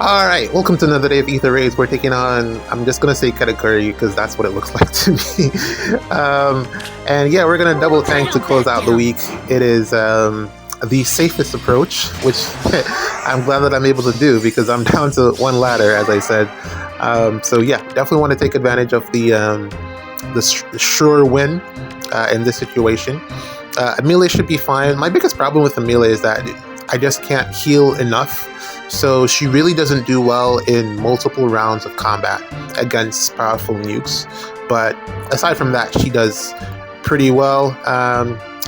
All right, welcome to another day of Ether Raids. We're taking on, I'm just going to say Katakuri because that's what it looks like to me. And yeah, we're going to double tank to close out the week. It is the safest approach, which I'm glad that I'm able to do because I'm down to one ladder, as I said. So yeah, definitely want to take advantage of the sure win in this situation. Amelia should be fine. My biggest problem with Amelia is that I just can't heal enough. So she really doesn't do well in multiple rounds of combat against powerful nukes. But aside from that, she does pretty well.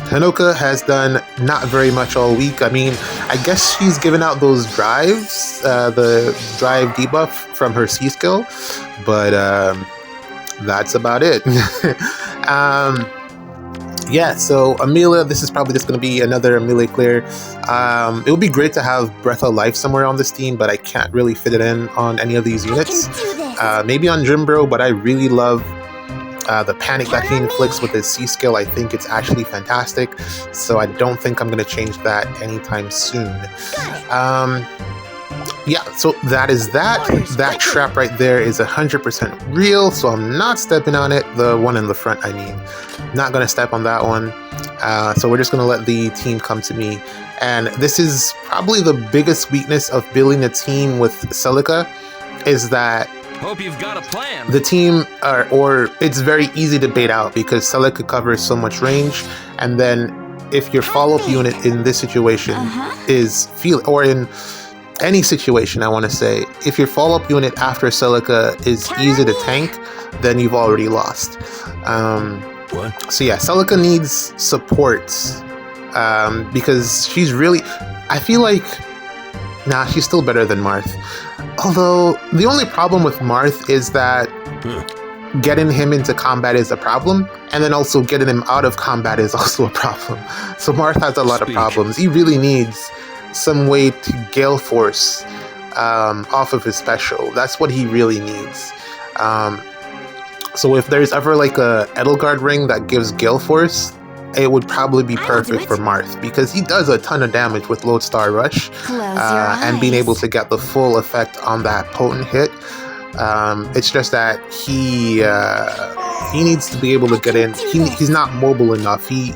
Hanoka has done not very much all week. I mean, I guess she's given out those drives, the drive debuff from her C skill, but that's about it. Yeah, so Amelia, this is probably just going to be another Amelia clear. It would be great to have Breath of Life somewhere on this team, but I can't really fit it in on any of these units. Maybe on Jimbro, but I really love the panic that he inflicts with his C skill. I think it's actually fantastic, so I don't think I'm going to change that anytime soon. Yeah, so that is that. That trap right there is 100% real, so I'm not stepping on it. The one in the front, I mean. Not going to step on that one. So we're just going to let the team come to me. And this is probably the biggest weakness of building a team with Celica, is that hope you've got a plan. The team, or it's very easy to bait out because Celica covers so much range, and then if your follow-up unit in this situation is or in any situation, I want to say, if your follow-up unit after Celica is easy to tank, then you've already lost. So yeah, Celica needs support because she's really, I feel like, she's still better than Marth. Although the only problem with Marth is that getting him into combat is a problem, and then also getting him out of combat is also a problem. So Marth has a lot of problems. He really needs some way to Gale Force off of his special. That's what he really needs. So if there's ever like a Edelgard ring that gives Gale Force, it would probably be perfect for Marth because he does a ton of damage with Lodestar Rush and being able to get the full effect on that potent hit. It's just that he needs to be able to get in. He's not mobile enough. He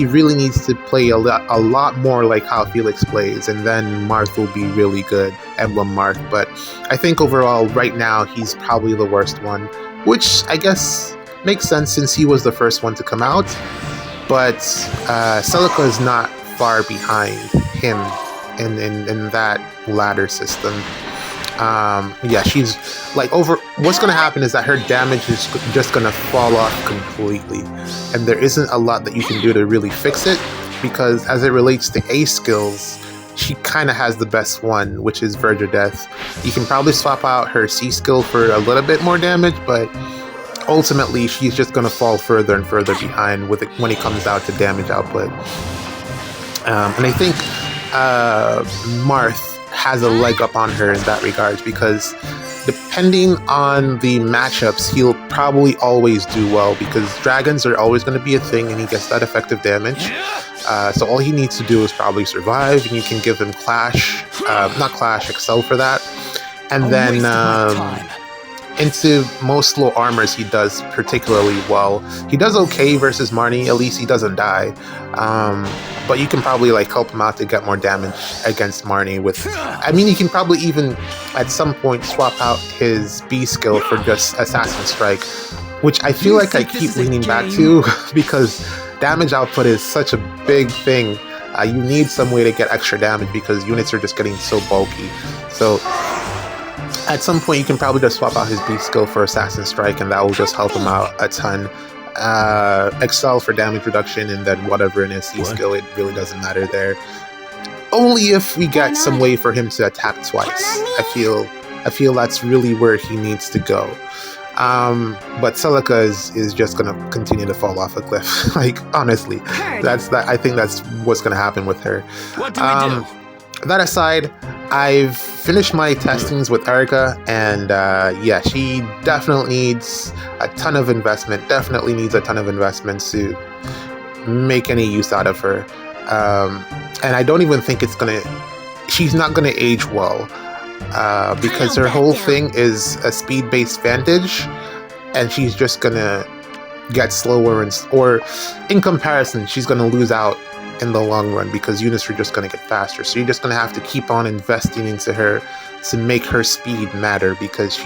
really needs to play a lot more like how Felix plays, and then Marth will be really good, Emblem Marth. But I think overall, right now, he's probably the worst one, which I guess makes sense since he was the first one to come out. But Celica is not far behind him in that ladder system. Yeah, she's like what's going to happen is that her damage is just going to fall off completely, and there isn't a lot that you can do to really fix it, because as it relates to A skills, she kind of has the best one, which is Verge of Death. You can probably swap out her C skill for a little bit more damage, but ultimately she's just going to fall further and further behind with it when it comes out to damage output. And I think Marth has a leg up on her in that regard, because depending on the matchups, he'll probably always do well, because dragons are always going to be a thing and he gets that effective damage. So all he needs to do is probably survive, and you can give him Excel for that. And then into most low armors he does particularly well. He does okay versus Marnie, at least he doesn't die. But you can probably like help him out to get more damage against Marnie with, I mean, you can probably even at some point swap out his B skill for just Assassin Strike, which I feel like I keep leaning back to because damage output is such a big thing. You need some way to get extra damage because units are just getting so bulky. So at some point you can probably just swap out his B skill for Assassin Strike, and that will just help him out a ton. Excel for damage reduction, and then whatever in his C skill, it really doesn't matter there. Only if we get some way for him to attack twice. I feel that's really where he needs to go. But Celica is just gonna continue to fall off a cliff. Like, honestly, I think that's what's gonna happen with her. What do we do? That aside, I've finished my testings with Erica, and yeah, she definitely needs a ton of investment. Definitely needs a ton of investment to make any use out of her. And I don't even think she's not gonna age well. because her whole thing is a speed-based vantage, and she's just gonna get slower, or in comparison, she's gonna lose out in the long run because units are just gonna get faster. So you're just gonna have to keep on investing into her to make her speed matter, because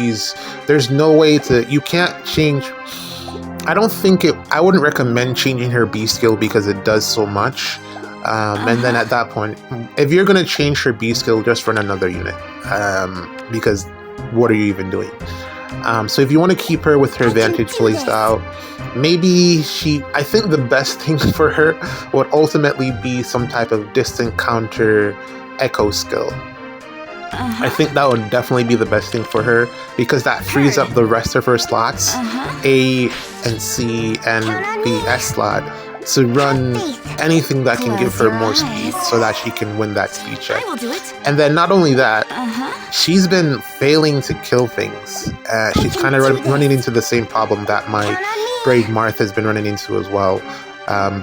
there's no way you can't change. I wouldn't recommend changing her B skill because it does so much. And then at that point, if you're going to change her B skill, just run another unit. Because what are you even doing? So if you want to keep her with her vantage playstyle, maybe I think the best thing for her would ultimately be some type of distant counter echo skill. I think that would definitely be the best thing for her, because that frees up the rest of her slots, A and C and the S slot, to run anything that can give her more speed so that she can win that speed check. And then not only that, she's been failing to kill things. She's kind of running into the same problem that my Brave Marth has been running into as well.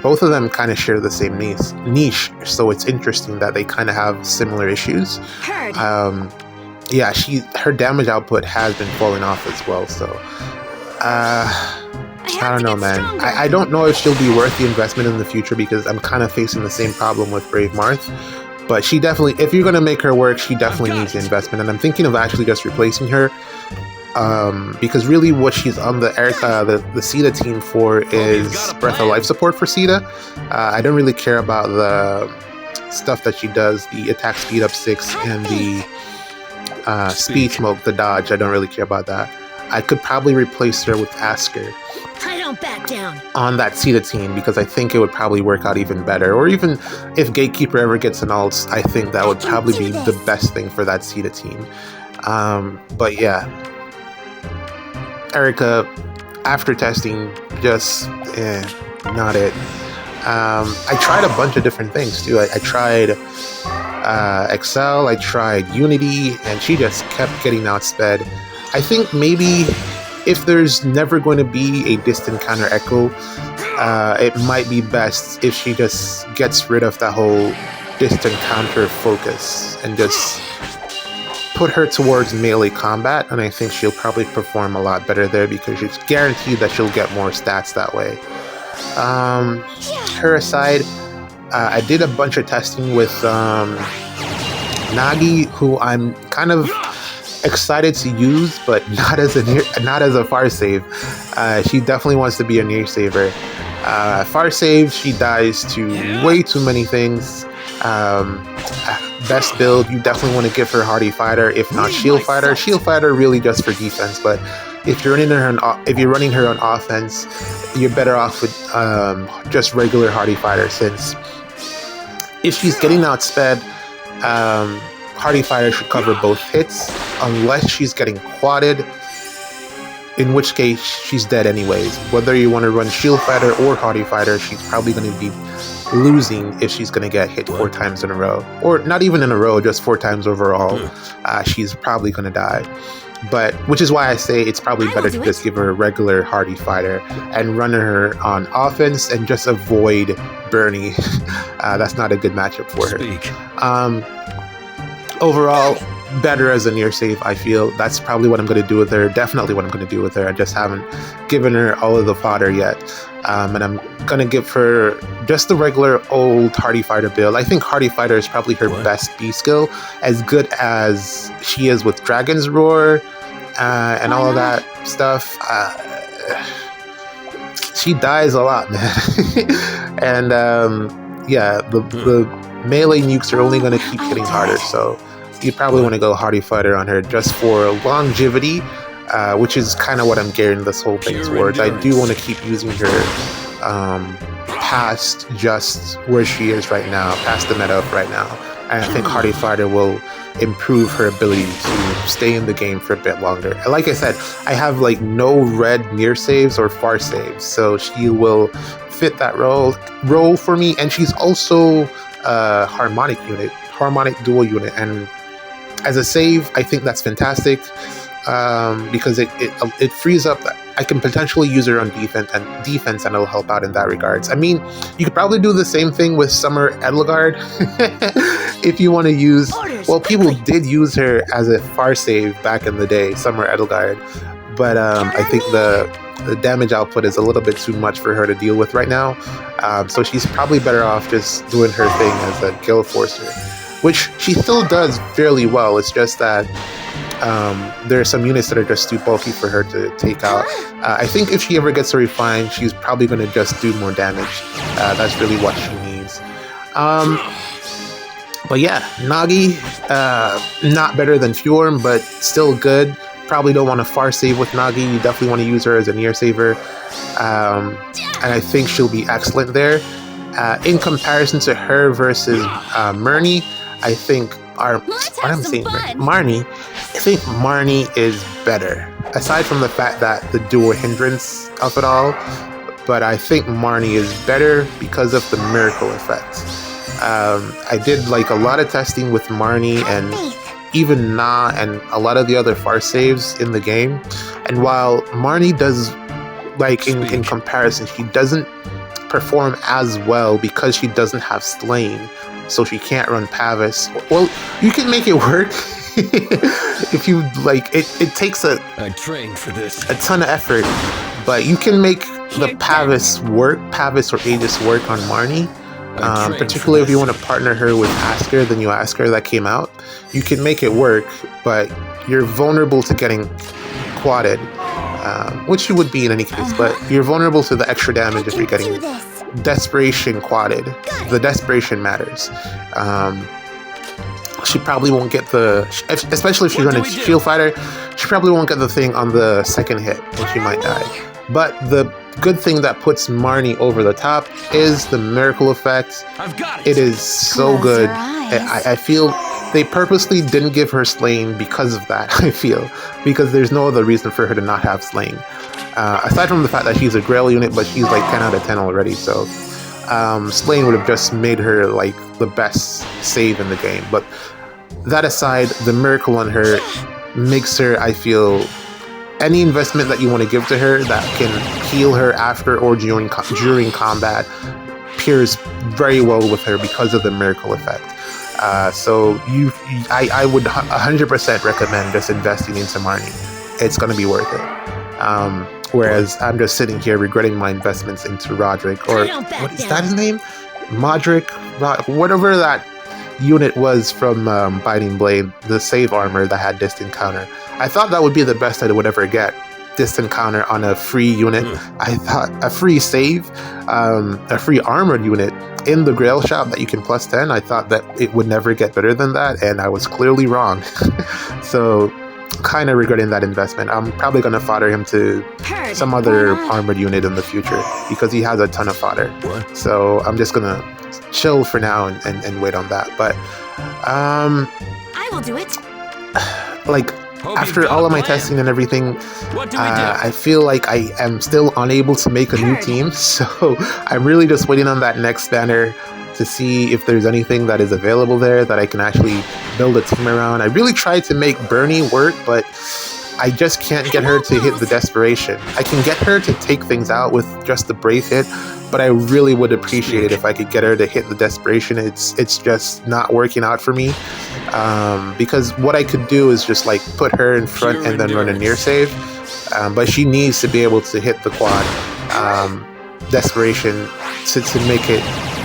Both of them kind of share the same niche, so it's interesting that they kind of have similar issues. Her damage output has been falling off as well, so I don't know, man. I don't know if she'll be worth the investment in the future, because I'm kind of facing the same problem with Brave Marth. But she definitely, if you're going to make her work, she definitely needs the investment, and I'm thinking of actually just replacing her. Because really what she's on the Sita team for is Breath of Life support for Sita. I don't really care about the stuff that she does, the attack speed up 6 and the speed smoke, the dodge. I don't really care about that. I could probably replace her with Astra back down on that Sita team, because I think it would probably work out even better. Or even if Gatekeeper ever gets an ult, I think that would probably be the best thing for that Sita team. But yeah, Erica, after testing, just not it. I tried a bunch of different things too. I tried Excel, I tried Unity, and she just kept getting outsped. I think maybe if there's never going to be a distant counter echo, it might be best if she just gets rid of that whole distant counter focus and just put her towards melee combat, and I think she'll probably perform a lot better there, because it's guaranteed that she'll get more stats that way. Her aside, I did a bunch of testing with Nagi, who I'm kind of excited to use, but not as a far save. She definitely wants to be a near saver. Far save, she dies to way too many things. Best build, you definitely want to give her Hardy Fighter, if not Shield Fighter. Shield Fighter really just for defense, but if you're running her on offense, you're better off with just regular Hardy Fighter, since if she's getting outsped, Hardy Fighter should cover both hits, unless she's getting quadded, in which case she's dead anyways. Whether you want to run Shield Fighter or Hardy Fighter, she's probably going to be losing if she's going to get hit 4 times in a row. Or not even in a row, just 4 times overall. She's probably going to die. But which is why I say it's probably better to just give her a regular Hardy Fighter and run her on offense and just avoid Bernie. That's not a good matchup for her. Overall, better as a near save, I feel. That's probably what I'm going to do with her. Definitely what I'm going to do with her. I just haven't given her all of the fodder yet. And I'm going to give her just the regular old Hardy Fighter build. I think Hardy Fighter is probably her best B skill, as good as she is with Dragon's Roar and all of that stuff. She dies a lot, man. And the melee nukes are only going to keep hitting harder, so you probably want to go Hardy Fighter on her just for longevity, which is kind of what I'm gearing this whole thing towards. I do want to keep using her past just where she is right now, past the meta up right now. And I think Hardy Fighter will improve her ability to stay in the game for a bit longer. And like I said, I have like no red near saves or far saves, so she will fit that role for me. And she's also a harmonic dual unit, and as a save, I think that's fantastic, because it frees up. I can potentially use her on defense, and it'll help out in that regards. I mean, you could probably do the same thing with Summer Edelgard if you want to use, Orders, well, people quickly. did use her as a far save back in the day, Summer Edelgard, but I think the damage output is a little bit too much for her to deal with right now. So she's probably better off just doing her thing as a Gale Forcer, which she still does fairly well. It's just that there are some units that are just too bulky for her to take out. I think if she ever gets to refine, she's probably going to just do more damage. That's really what she needs. But yeah, Nagi, not better than Fjorm, but still good. Probably don't want to far save with Nagi. You definitely want to use her as a near saver. And I think she'll be excellent there. In comparison to her versus Murni, I think Marnie, I think Marnie is better. Aside from the fact that the dual hindrance of it all, but I think Marnie is better because of the miracle effect. I did like a lot of testing with Marnie and even Na and a lot of the other far saves in the game. And while Marnie does, like in comparison, she doesn't perform as well because she doesn't have Slain, so she can't run Pavis. Well, you can make it work if you like. It takes I trained for this. a ton of effort, but you can make the Pavis work, Pavis or Aegis work on Marnie. Particularly if you want to partner her with Astra, the new Astra that came out, you can make it work, but you're vulnerable to getting quadded, which you would be in any case, but you're vulnerable to the extra damage if you're getting Desperation quadded. The Desperation matters. She probably won't get the, especially if she's running Shield Fighter, she probably won't get the thing on the second hit, and she might die. But the good thing that puts Marnie over the top is the miracle effect. I've got it. It is so Close good. your eyes. I feel they purposely didn't give her Slain because of that, I feel. Because there's no other reason for her to not have Slain. Aside from the fact that she's a Grail unit, but she's like 10 out of 10 already, so Slain would have just made her like the best save in the game. But that aside, the miracle on her makes her, I feel, any investment that you want to give to her that can heal her after or during combat pairs very well with her because of the miracle effect. So I would 100% recommend just investing into Marnie. It's going to be worth it. Whereas I'm just sitting here regretting my investments into Roderick, or what is that his name? Modric, whatever that unit was from Biting Blade, the save armor that had distant counter. I thought that would be the best I would ever get. Distant counter on a free unit. I thought a free save, a free armored unit in the Grail shop that you can plus 10. I thought that it would never get better than that, and I was clearly wrong. So, kind of regretting that investment. I'm probably going to fodder him to some other armored unit in the future because he has a ton of fodder. What? So I'm just going to chill for now and wait on that. But I will do it. like after all of my testing and everything, What do we do? I feel like I am still unable to make a new team. So I'm really just waiting on that next banner to see if there's anything that is available there that I can actually build a team around. I really tried to make Bernie work, but I just can't get her to hit the Desperation. I can get her to take things out with just the Brave hit, but I really would appreciate it if I could get her to hit the Desperation. It's just not working out for me. Because what I could do is just like put her in front and then run a near save. But she needs to be able to hit the quad Desperation to make it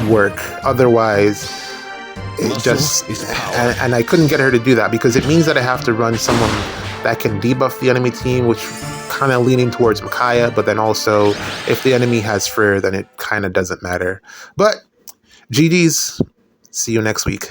work. Otherwise, it just... And I couldn't get her to do that because it means that I have to run someone that can debuff the enemy team, which kind of leaning towards Micaiah, but then also if the enemy has Freyr, then it kind of doesn't matter. But GG's, see you next week.